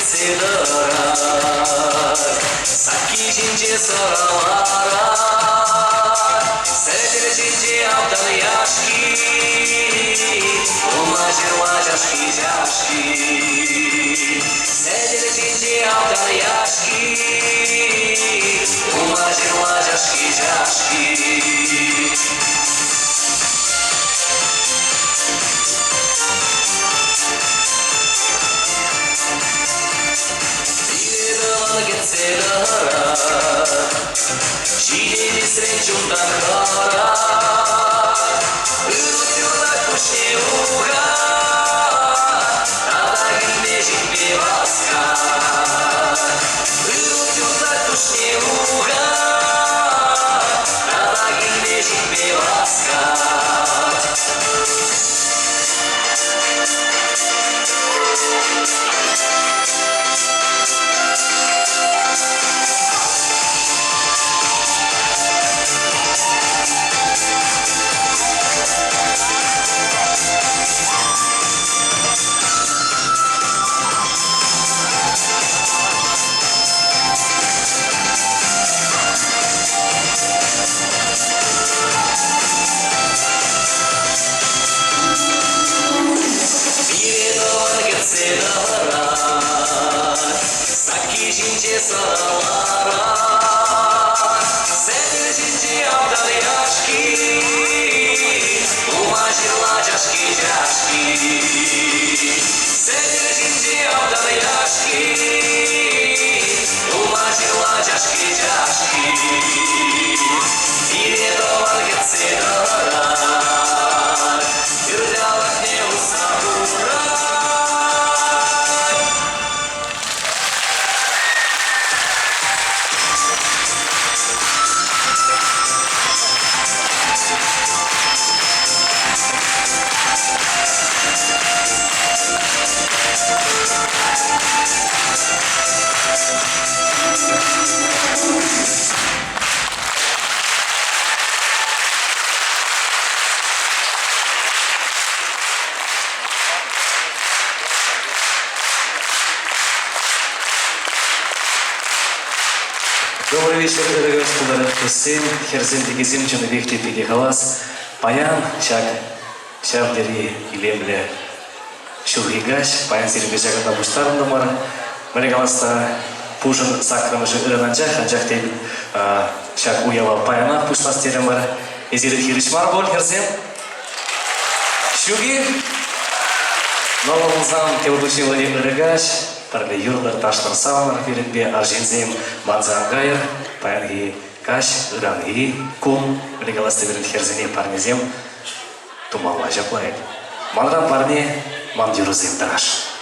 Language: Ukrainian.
кетседірак, саки жинже сараларак, сәдір жинже абдан яшки, ума жирма жашки жашки, сәдір жинже абдан яшки, ума жирма жашки жашки. Жидели сречун дахара, ырутюрда кушне уга, тада гимнежик беваска. Ырутюрда кушне уга, тада гимнежик беваска. Саки жинже сараларак, сәдір жинже абдан яшки, ума жирма жашки жашки, сәдір жинже абдан яшки, ума жирма жашки жашки. Ире товар кетседірак, үрдялак не усабурак. Добрый вечер, дорогие господа. Херсен, Херсен дегизим, чуновик тепиди халас. Паян, шак дери илемле шургигаш, паян сиринге шагында буштарым домар. Міне халаста пужын сакрамышы ырынанчак, анчак теп шак уява паянах пуштас терем бар. Эзирит хиришмар бол, Херсен. Шуги. Новымыздан тебудучи Владимир Рыгаш. Парле юрлар таштар саванар ференбе аржензем манзангайр, паянги каш, ыранги, кум, легаласты верен херзене парнезем, тумалла жаплайд. Манран парне мандюрузем тараш.